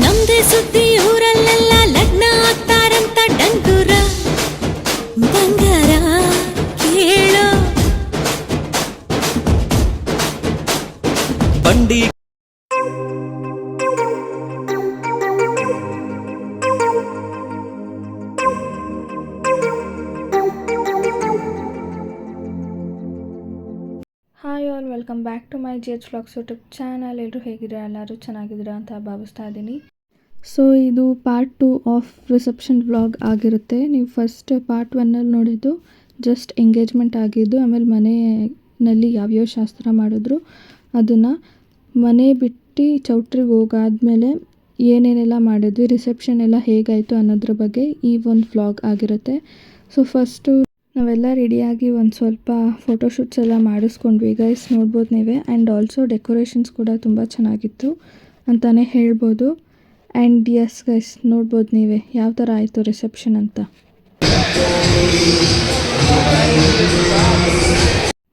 ನಮ್ದೇ ಸುದ್ದಿ ಊರಲ್ಲೆಲ್ಲ ಲಗ್ನ ಆಗ್ತಾರಂತ ಡಂಗುರ ಬಂಗಾರ ಕೇಳೋ ಬಂಡಿ. Hi all, welcome back to my ಜೆಚ್ ವ್ಲಾಗ್ಸ್ ಯೂಟ್ಯೂಬ್ ಚಾನಲ್. ಎಲ್ಲರೂ ಹೇಗಿದ್ದೀರಾ? ಎಲ್ಲರೂ ಚೆನ್ನಾಗಿದ್ದೀರಾ ಅಂತ ಭಾವಿಸ್ತಾ ಇದ್ದೀನಿ. ಸೊ ಇದು ಪಾರ್ಟ್ 2 ಆಫ್ ರಿಸೆಪ್ಷನ್ ವ್ಲಾಗ್ ಆಗಿರುತ್ತೆ. ನೀವು ಫಸ್ಟ್ ಪಾರ್ಟ್ 1 ನೋಡಿದ್ದು ಜಸ್ಟ್ ಎಂಗೇಜ್ಮೆಂಟ್ ಆಗಿದ್ದು, ಆಮೇಲೆ ಮನೆಯಲ್ಲಿ ಯಾವ್ಯಾವ ಶಾಸ್ತ್ರ ಮಾಡಿದ್ರು ಅದನ್ನು, ಮನೆ ಬಿಟ್ಟು ಚೌಟ್ರಿಗೆ ಹೋಗಾದ್ಮೇಲೆ ಏನೇನೆಲ್ಲ ಮಾಡಿದ್ವಿ, ರಿಸೆಪ್ಷನ್ ಎಲ್ಲ ಹೇಗಾಯಿತು ಅನ್ನೋದ್ರ ಬಗ್ಗೆ ಈ ಒಂದು ವ್ಲಾಗ್ ಆಗಿರುತ್ತೆ. ಸೊ ಫಸ್ಟು ನಾವೆಲ್ಲ ರೆಡಿಯಾಗಿ ಒಂದು ಸ್ವಲ್ಪ ಫೋಟೋಶೂಟ್ಸ್ ಎಲ್ಲ ಮಾಡಿಸ್ಕೊಂಡ್ವಿ ಗೈಸ್, ನೋಡ್ಬೋದು ನೀವೇ. ಆ್ಯಂಡ್ ಆಲ್ಸೋ ಡೆಕೋರೇಷನ್ಸ್ ಕೂಡ ತುಂಬ ಚೆನ್ನಾಗಿತ್ತು ಅಂತಲೇ ಹೇಳ್ಬೋದು. ಆ್ಯಂಡ್ ಎಸ್ ಗೈಸ್, ನೋಡ್ಬೋದು ನೀವೇ ಯಾವ ಥರ ಆಯಿತು ರಿಸೆಪ್ಷನ್ ಅಂತ.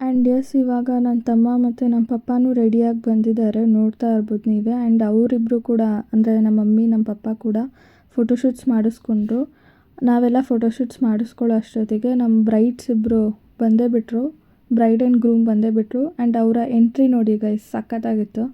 ಆ್ಯಂಡ್ ಎಸ್, ಇವಾಗ ನನ್ನ ತಮ್ಮ ಮತ್ತು ನಮ್ಮ ಪಪ್ಪನೂ ರೆಡಿಯಾಗಿ ಬಂದಿದ್ದಾರೆ, ನೋಡ್ತಾ ಇರ್ಬೋದು ನೀವೇ. ಆ್ಯಂಡ್ ಅವರಿಬ್ಬರು ಕೂಡ, ಅಂದರೆ ನಮ್ಮ ಮಮ್ಮಿ ನಮ್ಮ ಪಪ್ಪ ಕೂಡ ಫೋಟೋಶೂಟ್ಸ್ ಮಾಡಿಸ್ಕೊಂಡ್ರು. ನಾವೆಲ್ಲ ಫೋಟೋಶೂಟ್ಸ್ ಮಾಡಿಸ್ಕೊಳ್ಳೋ ಅಷ್ಟೊತ್ತಿಗೆ ನಮ್ಮ ಬ್ರೈಡ್ಸ್ ಇಬ್ಬರು ಬಂದೇ ಬಿಟ್ಟರು, ಬ್ರೈಡ್ ಆ್ಯಂಡ್ ಗ್ರೂಮ್ ಬಂದೇ ಬಿಟ್ಟರು. ಆ್ಯಂಡ್ ಅವರ ಎಂಟ್ರಿ ನೋಡಿ ಗೈಸ್, ಸಖತ್ತಾಗಿತ್ತು.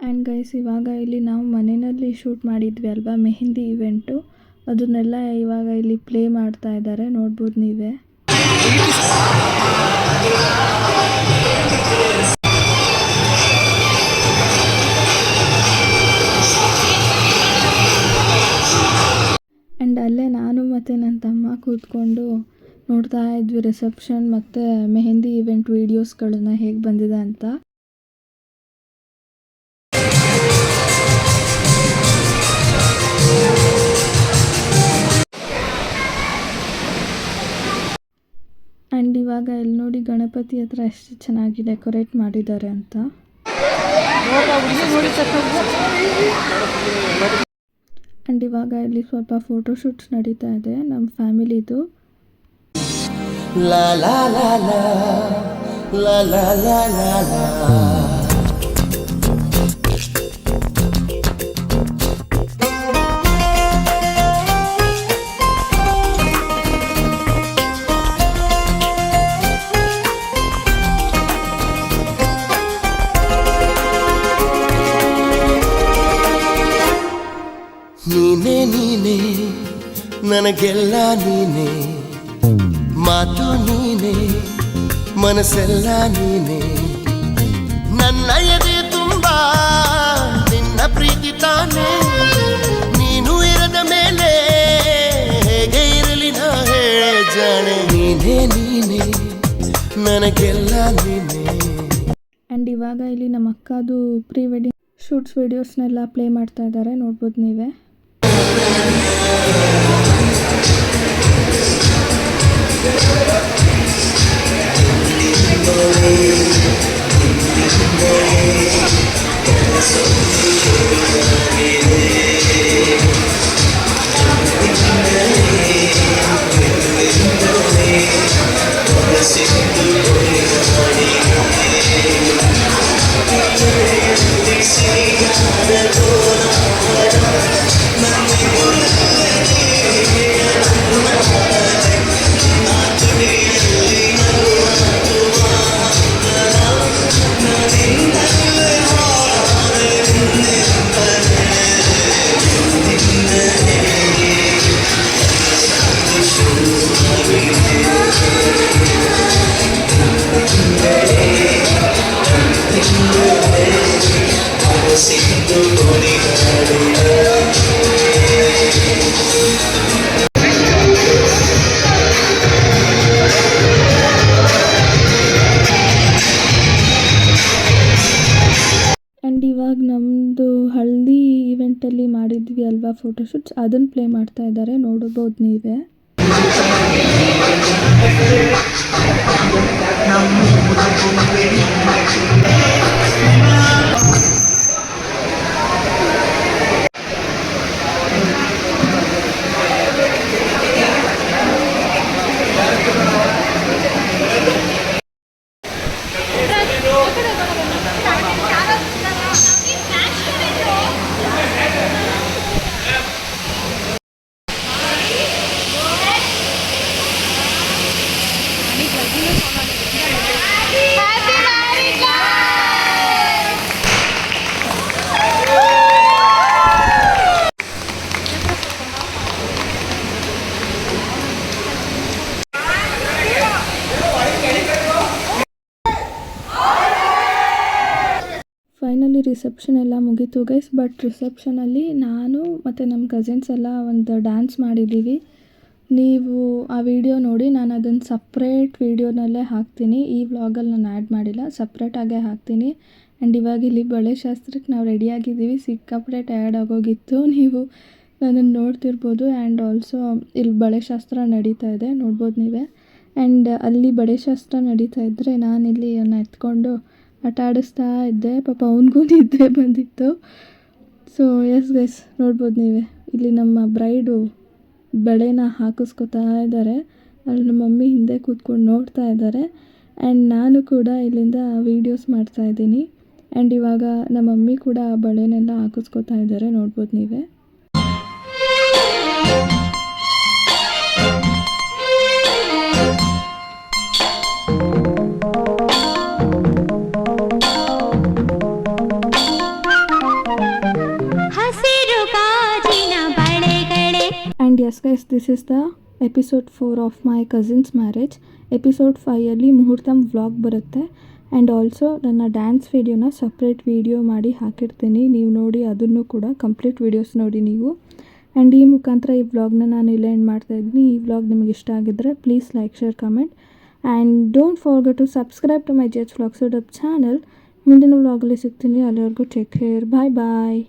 ಆ್ಯಂಡ್ ಗೈಸ್, ಇವಾಗ ಇಲ್ಲಿ ನಾವು ಮನೆಯಲ್ಲಿ ಶೂಟ್ ಮಾಡಿದ್ವಿ ಅಲ್ವಾ ಮೆಹಂದಿ ಇವೆಂಟು, ಅದನ್ನೆಲ್ಲ ಇವಾಗ ಇಲ್ಲಿ ಪ್ಲೇ ಮಾಡ್ತಾ ಇದ್ದಾರೆ, ನೋಡ್ಬೋದು ನೀವೇ. ಆ್ಯಂಡ್ ಅಲ್ಲೇ ನಾನು ಮತ್ತು ನನ್ನ ತಮ್ಮ ಕೂತ್ಕೊಂಡು ನೋಡ್ತಾ ಇದ್ವಿ ರಿಸೆಪ್ಷನ್ ಮತ್ತು ಮೆಹಂದಿ ಇವೆಂಟ್ ವೀಡಿಯೋಸ್ಗಳನ್ನ ಹೇಗೆ ಬಂದಿದೆ ಅಂತ. ಆ್ಯಂಡ್ ಇವಾಗ ಇಲ್ಲಿ ನೋಡಿ ಗಣಪತಿ ಹತ್ರ ಎಷ್ಟು ಚೆನ್ನಾಗಿ ಡೆಕೋರೇಟ್ ಮಾಡಿದ್ದಾರೆ ಅಂತ. ಆ್ಯಂಡ್ ಇವಾಗ ಇಲ್ಲಿ ಸ್ವಲ್ಪ ಫೋಟೋಶೂಟ್ಸ್ ನಡೀತಾ ಇದೆ ನಮ್ಮ ಫ್ಯಾಮಿಲಿದು. ನೀನೇ ನೀನೇ ನನಗೆಲ್ಲ ನೀನೇ, ಮಾತು ನೀನೇ ಮನಸ್ಸೆಲ್ಲ ನೀನೇ, ನನ್ನ ಎದೆ ತುಂಬ ನಿನ್ನ ಪ್ರೀತಿ ತಾನೇ, ನೀನು ಇರದ ಮೇಲೆ ಹೇಗೆ ಇರಲಿ ನಾ ಹೇಳೆ ಜಾಣೆ, ನೀನೇ ನೀನೇ ನನಗೆಲ್ಲ ನೀನೇ. ಆ್ಯಂಡ್ ಇವಾಗ ಇಲ್ಲಿ ನಮ್ಮ ಅಕ್ಕದು ಪ್ರೀ ವೆಡ್ಡಿಂಗ್ ಶೂಟ್ಸ್ ವೀಡಿಯೋಸ್ನೆಲ್ಲ ಪ್ಲೇ ಮಾಡ್ತಾ ಇದ್ದಾರೆ, ನೋಡ್ಬೋದು ನೀವೇ. Let's ಮಾಡಿದ್ವಿ ಅಲ್ವಾ ಫೋಟೋಶೂಟ್ಸ್, ಅದನ್ನು ಪ್ಲೇ ಮಾಡ್ತಾ ಇದ್ದಾರೆ, ನೋಡಬಹುದು ನೀವೇ. ಫೈನಲಿ ರಿಸೆಪ್ಷನ್ ಎಲ್ಲ ಮುಗೀತು ಗೈಸ್. ಬಟ್ ರಿಸೆಪ್ಷನಲ್ಲಿ ನಾನು ಮತ್ತು ನಮ್ಮ ಕಸಿನ್ಸ್ ಎಲ್ಲ ಒಂದು ಡ್ಯಾನ್ಸ್ ಮಾಡಿದ್ದೀವಿ. ನೀವು ಆ ವಿಡಿಯೋ ನೋಡಿ, ನಾನು ಅದನ್ನು ಸಪ್ರೇಟ್ ವಿಡಿಯೋನಲ್ಲೇ ಹಾಕ್ತೀನಿ. ಈ ವ್ಲಾಗಲ್ಲಿ ನಾನು ಆ್ಯಡ್ ಮಾಡಿಲ್ಲ, ಸಪ್ರೇಟಾಗೇ ಹಾಕ್ತೀನಿ. ಆ್ಯಂಡ್ ಇವಾಗ ಇಲ್ಲಿ ಬಳೆ ಶಾಸ್ತ್ರಕ್ಕೆ ನಾವು ರೆಡಿಯಾಗಿದ್ದೀವಿ. ಸಿಕ್ಕಾಪಟ್ಟೆ ಟಯರ್ಡ್ ಆಗೋಗಿತ್ತು, ನೀವು ನನ್ನನ್ನು ನೋಡ್ತಿರ್ಬೋದು. ಆ್ಯಂಡ್ ಆಲ್ಸೋ ಇಲ್ಲಿ ಬಳೆ ಶಾಸ್ತ್ರ ನಡೀತಾ ಇದೆ, ನೋಡ್ಬೋದು ನೀವೇ. ಆ್ಯಂಡ್ ಅಲ್ಲಿ ಬಳೆ ಶಾಸ್ತ್ರ ನಡೀತಾ ಇದ್ದರೆ ನಾನಿಲ್ಲಿ ಅವನ್ನ ಎತ್ಕೊಂಡು ಆಟ ಆಡಿಸ್ತಾ ಇದ್ದೆ. ಪಾಪ ಅವನಿಗೂ ನಿದ್ದೆ ಬಂದಿತ್ತು. ಸೊ ಎಸ್ ಗೈಸ್, ನೋಡ್ಬೋದು ನೀವೇ, ಇಲ್ಲಿ ನಮ್ಮ ಬ್ರೈಡು ಬಳೆನ ಹಾಕಿಸ್ಕೊತಾ ಇದ್ದಾರೆ. ಅಲ್ಲಿ ನಮ್ಮ ಮಮ್ಮಿ ಹಿಂದೆ ಕೂತ್ಕೊಂಡು ನೋಡ್ತಾ ಇದ್ದಾರೆ. ಆ್ಯಂಡ್ ನಾನು ಕೂಡ ಇಲ್ಲಿಂದ ವೀಡಿಯೋಸ್ ಮಾಡ್ತಾಯಿದ್ದೀನಿ. ಆ್ಯಂಡ್ ಇವಾಗ ನಮ್ಮ ಮಮ್ಮಿ ಕೂಡ ಆ ಬಳೆನೆಲ್ಲ ಹಾಕಿಸ್ಕೊತಾ ಇದ್ದಾರೆ, ನೋಡ್ಬೋದು ನೀವೇ. And yes guys, this is the episode 4 of my cousin's marriage. episode 5 ಮುಹೂರ್ತಂ vlog ಬರುತ್ತೆ. ಆ್ಯಂಡ್ ಆಲ್ಸೋ ನನ್ನ ಡ್ಯಾನ್ಸ್ ವಿಡಿಯೋನ ಸಪ್ರೇಟ್ ವಿಡಿಯೋ ಮಾಡಿ ಹಾಕಿರ್ತೀನಿ, ನೀವು ನೋಡಿ ಅದನ್ನು ಕೂಡ ಕಂಪ್ಲೀಟ್ ವಿಡಿಯೋಸ್ ನೋಡಿ ನೀವು. ಆ್ಯಂಡ್ ಈ ಮುಖಾಂತರ ಈ ವ್ಲಾಗ್ನ ನಾನು ಇಲ್ಲೇ ಎಂಡ್ ಮಾಡ್ತಾಯಿದ್ದೀನಿ. ಈ ವ್ಲಾಗ್ ನಿಮಗೆ ಇಷ್ಟ ಆಗಿದ್ದರೆ please like, share, comment and don't forget to subscribe to my jets vlogs YouTube channel. ಮುಂದಿನ ವ್ಲಾಗಲ್ಲಿ ಸಿಗ್ತೀನಿ, ಅಲ್ಲಿವರೆಗೂ ಟೇಕ್ ಕೇರ್, ಬಾಯ್ ಬಾಯ್.